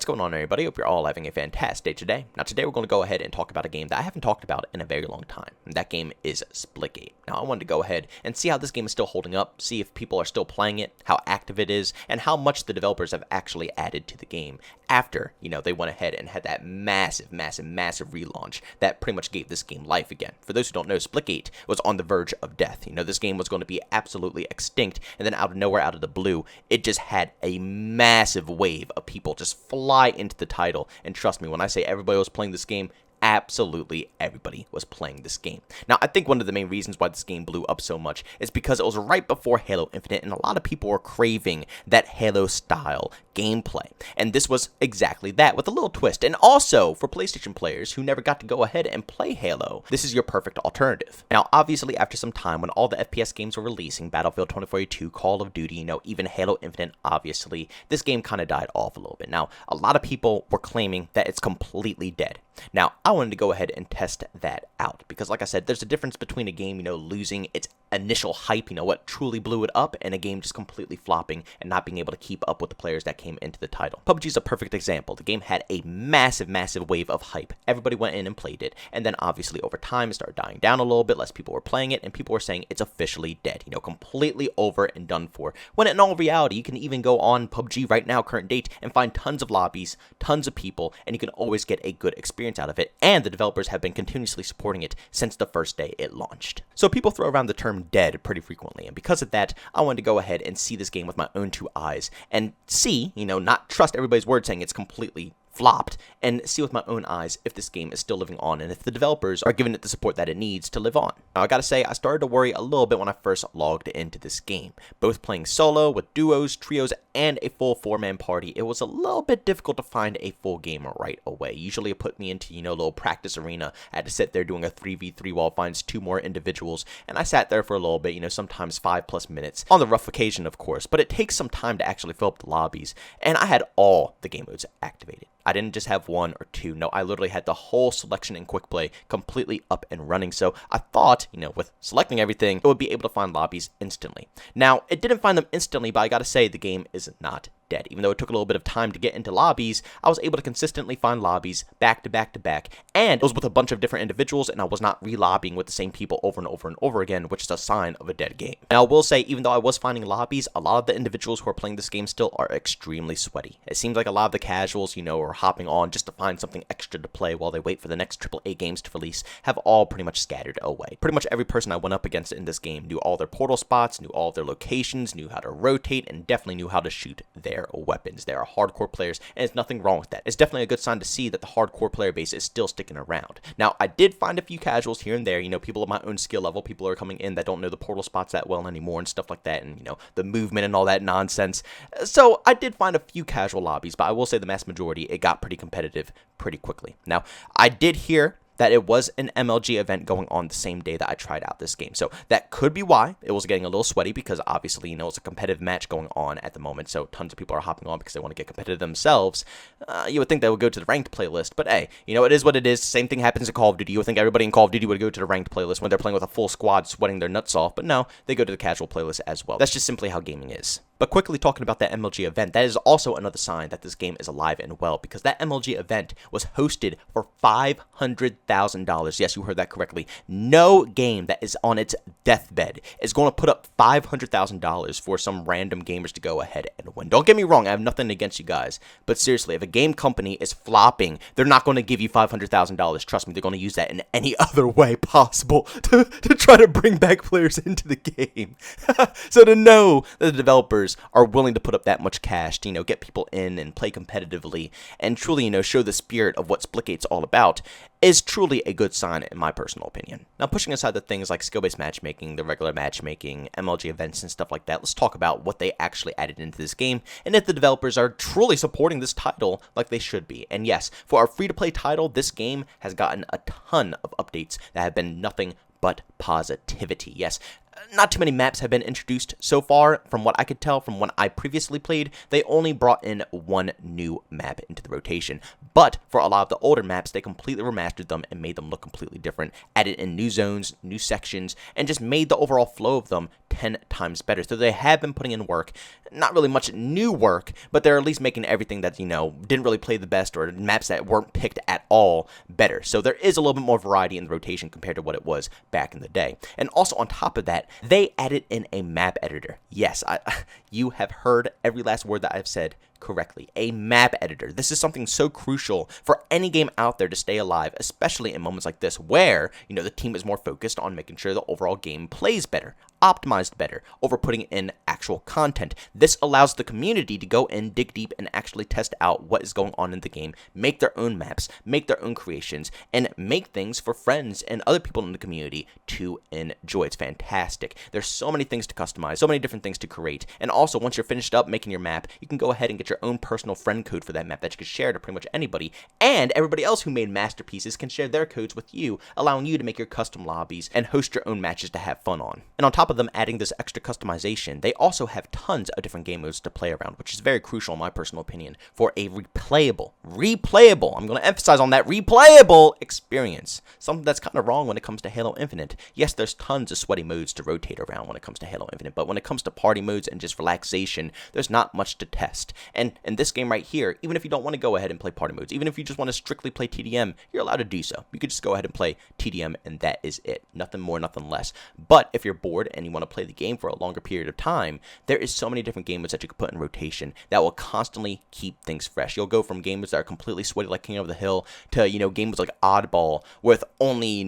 going on, everybody? Hope you're all having a fantastic day today. Now, today we're going to go ahead and talk about a game that I haven't talked about in a very long time. And that game is Splitgate. Now, I wanted to go ahead and see how this game is still holding up, see if people are still playing it, how active it is, and how much the developers have actually added to the game after, they went ahead and had that massive relaunch that pretty much gave this game life again. For those who don't know, Splitgate was on the verge of death. This game was going to be absolutely extinct, and then out of nowhere, out of the blue, it just had a massive wave of people just fly into the title. And trust me, when I say everybody was playing this game, absolutely everybody was playing this game. Now, I think one of the main reasons why this game blew up so much is because it was right before Halo Infinite, and a lot of people were craving that Halo-style gameplay. And this was exactly that, with a little twist. And also, for PlayStation players who never got to go ahead and play Halo, this is your perfect alternative. Now, obviously, after some time, when all the FPS games were releasing, Battlefield 2042, Call of Duty, even Halo Infinite, obviously, this game kind of died off a little bit. Now, a lot of people were claiming that it's completely dead. Now, I wanted to go ahead and test that out because, like I said, there's a difference between a game, losing its initial hype, what truly blew it up, and a game just completely flopping and not being able to keep up with the players that came into the title. PUBG is a perfect example. The game had a massive wave of hype. Everybody went in and played it, and then obviously over time it started dying down a little bit. Less people were playing it, and people were saying it's officially dead, completely over and done for. When in all reality, you can even go on PUBG right now, current date, and find tons of lobbies, tons of people, and you can always get a good experience out of it, and the developers have been continuously supporting it since the first day it launched. So people throw around the term dead pretty frequently, and because of that, I wanted to go ahead and see this game with my own two eyes and see, not trust everybody's word saying it's completely flopped, and see with my own eyes if this game is still living on and if the developers are giving it the support that it needs to live on. Now, I gotta say, I started to worry a little bit when I first logged into this game. Both playing solo, with duos, trios, and a full 4-man party, it was a little bit difficult to find a full game right away. Usually it put me into, a little practice arena. I had to sit there doing a 3v3 while it finds 2 more individuals, and I sat there for a little bit, sometimes 5+ minutes, on the rough occasion, of course, but it takes some time to actually fill up the lobbies, and I had all the game modes activated. I didn't just have 1 or 2. No, I literally had the whole selection in quick play completely up and running. So I thought, with selecting everything, it would be able to find lobbies instantly. Now, it didn't find them instantly, but I gotta say, the game is not dead. Even though it took a little bit of time to get into lobbies, I was able to consistently find lobbies back to back to back, and it was with a bunch of different individuals, and I was not re-lobbying with the same people over and over and over again, which is a sign of a dead game. Now, I will say, even though I was finding lobbies, a lot of the individuals who are playing this game still are extremely sweaty. It seems like a lot of the casuals, are hopping on just to find something extra to play while they wait for the next AAA games to release, have all pretty much scattered away. Pretty much every person I went up against in this game knew all their portal spots, knew all their locations, knew how to rotate, and definitely knew how to shoot their weapons. They are hardcore players, and there's nothing wrong with that. It's definitely a good sign to see that the hardcore player base is still sticking around. Now, I did find a few casuals here and there, people of my own skill level, people who are coming in that don't know the portal spots that well anymore and stuff like that, and, the movement and all that nonsense. So, I did find a few casual lobbies, but I will say the mass majority, it got pretty competitive pretty quickly. Now, I did hear that it was an MLG event going on the same day that I tried out this game. So that could be why it was getting a little sweaty, because obviously, it's a competitive match going on at the moment, so tons of people are hopping on because they want to get competitive themselves. You would think they would go to the ranked playlist, but hey, it is what it is. Same thing happens in Call of Duty. You would think everybody in Call of Duty would go to the ranked playlist when they're playing with a full squad sweating their nuts off, but no, they go to the casual playlist as well. That's just simply how gaming is. But quickly talking about that MLG event, that is also another sign that this game is alive and well, because that MLG event was hosted for $500,000. Yes, you heard that correctly. No game that is on its deathbed is going to put up $500,000 for some random gamers to go ahead and win. Don't get me wrong, I have nothing against you guys, but seriously, if a game company is flopping, they're not going to give you $500,000. Trust me, they're going to use that in any other way possible to try to bring back players into the game. So to know that the developers are willing to put up that much cash to, get people in and play competitively and truly, show the spirit of what Splitgate's all about is truly a good sign in my personal opinion. Now, pushing aside the things like skill-based matchmaking, the regular matchmaking, MLG events, and stuff like that, let's talk about what they actually added into this game and if the developers are truly supporting this title like they should be. And yes, for our free-to-play title, this game has gotten a ton of updates that have been nothing but positivity. Yes, not too many maps have been introduced so far. From what I could tell from when I previously played, they only brought in 1 new map into the rotation. But for a lot of the older maps, they completely remastered them and made them look completely different, added in new zones, new sections, and just made the overall flow of them 10 times better. So they have been putting in work, not really much new work, but they're at least making everything that, didn't really play the best, or maps that weren't picked at all, better. So there is a little bit more variety in the rotation compared to what it was back in the day. And also on top of that, they added in a map editor. Yes, you have heard every last word that I've said correctly. A map editor. This is something so crucial for any game out there to stay alive, especially in moments like this where, the team is more focused on making sure the overall game plays better, optimized better, over putting in actual content. This allows the community to go in, dig deep, and actually test out what is going on in the game, make their own maps, make their own creations, and make things for friends and other people in the community to enjoy. It's fantastic. There's so many things to customize, so many different things to create, and also once you're finished up making your map, you can go ahead and get your own personal friend code for that map that you can share to pretty much anybody, and everybody else who made masterpieces can share their codes with you, allowing you to make your custom lobbies and host your own matches to have fun on. And on top of them adding this extra customization, they also have tons of different game modes to play around, which is very crucial in my personal opinion for a replayable, I'm going to emphasize on that, replayable experience. Something that's kind of wrong when it comes to Halo Infinite. Yes, there's tons of sweaty modes to rotate around when it comes to Halo Infinite, but when it comes to party modes and just relaxation, there's not much to test. And in this game right here, even if you don't want to go ahead and play party modes, even if you just want to strictly play TDM, you're allowed to do so. You could just go ahead and play TDM and that is it. Nothing more, nothing less. But if you're bored and you want to play the game for a longer period of time, there is so many different game modes that you can put in rotation that will constantly keep things fresh. You'll go from game modes that are completely sweaty like King of the Hill to, game modes like Oddball with only,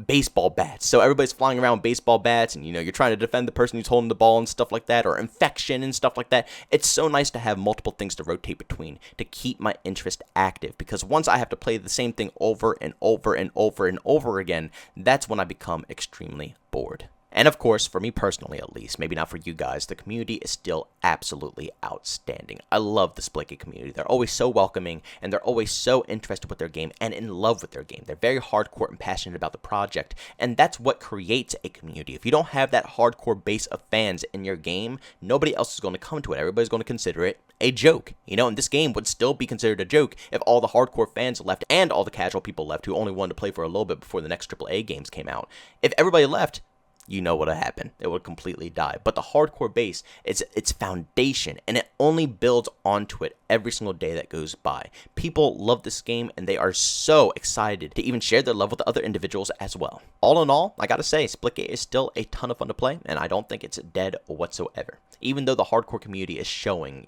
baseball bats. So everybody's flying around with baseball bats and, you're trying to defend the person who's holding the ball and stuff like that, or Infection and stuff like that. It's so nice to have multiple things to rotate between to keep my interest active, because once I have to play the same thing over and over and over and over again, that's when I become extremely bored. And of course, for me personally at least, maybe not for you guys, the community is still absolutely outstanding. I love the Splitgate community. They're always so welcoming, and they're always so interested with their game and in love with their game. They're very hardcore and passionate about the project, and that's what creates a community. If you don't have that hardcore base of fans in your game, nobody else is going to come to it. Everybody's going to consider it a joke, and this game would still be considered a joke if all the hardcore fans left and all the casual people left who only wanted to play for a little bit before the next AAA games came out. If everybody left, you know what would happen. It would completely die. But the hardcore base, it's its foundation, and it only builds onto it every single day that goes by. People love this game, and they are so excited to even share their love with other individuals as well. All in all, I gotta say, Splitgate is still a ton of fun to play, and I don't think it's dead whatsoever. Even though the hardcore community is showing,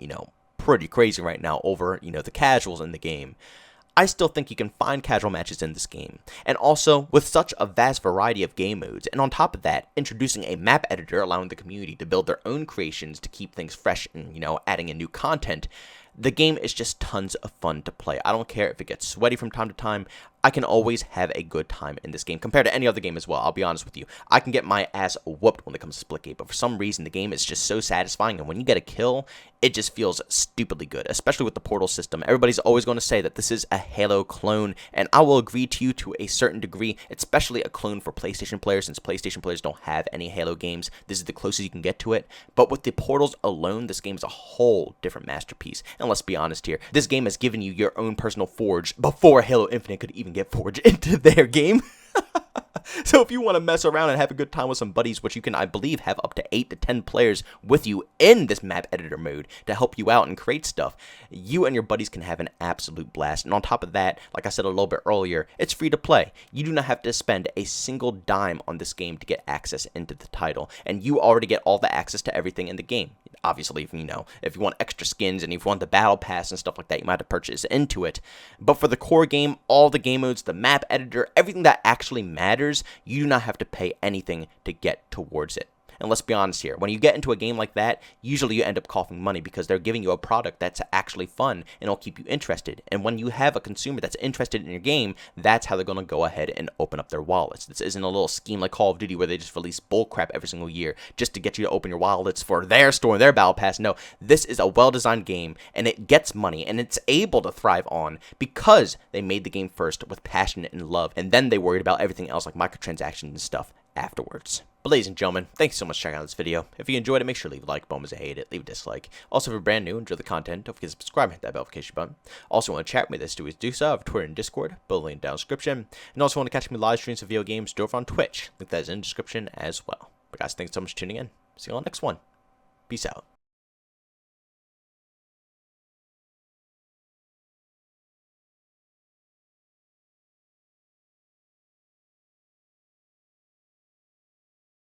pretty crazy right now over, the casuals in the game, I still think you can find casual matches in this game. And also, with such a vast variety of game modes, and on top of that, introducing a map editor allowing the community to build their own creations to keep things fresh and, adding in new content, the game is just tons of fun to play. I don't care if it gets sweaty from time to time. I can always have a good time in this game compared to any other game as well. I'll be honest with you. I can get my ass whooped when it comes to Splitgate, but for some reason the game is just so satisfying, and when you get a kill, it just feels stupidly good, especially with the portal system. Everybody's always going to say that this is a Halo clone, and I will agree to you to a certain degree, especially a clone for PlayStation players, since PlayStation players don't have any Halo games. This is the closest you can get to it, but with the portals alone, this game is a whole different masterpiece. And let's be honest here, this game has given you your own personal Forge before Halo Infinite could even get Forge into their game. So if you want to mess around and have a good time with some buddies, which you can, I believe, have up to 8 to 10 players with you in this map editor mode to help you out and create stuff, you and your buddies can have an absolute blast. And on top of that, like I said a little bit earlier, it's free to play. You do not have to spend a single dime on this game to get access into the title, and you already get all the access to everything in the game. Obviously, if you want extra skins and if you want the battle pass and stuff like that, you might have to purchase into it. But for the core game, all the game modes, the map editor, everything that actually matters, you do not have to pay anything to get towards it. And let's be honest here, when you get into a game like that, usually you end up coughing money because they're giving you a product that's actually fun and it'll keep you interested. And when you have a consumer that's interested in your game, that's how they're going to go ahead and open up their wallets. This isn't a little scheme like Call of Duty where they just release bullcrap every single year just to get you to open your wallets for their store and their battle pass. No, this is a well-designed game, and it gets money, and it's able to thrive on because they made the game first with passion and love, and then they worried about everything else like microtransactions and stuff afterwards. But ladies and gentlemen, thank you so much for checking out this video. If you enjoyed it, make sure to leave a like. Bonus, I hate it. Leave a dislike. Also, if you're brand new, enjoy the content, don't forget to subscribe and hit that notification button. Also, want to chat with me, do so. I have Twitter and Discord, build a link down in the description. And also want to catch me live streams of video games, do over on Twitch. Link that is in the description as well. But guys, thanks so much for tuning in. See you on the next one. Peace out.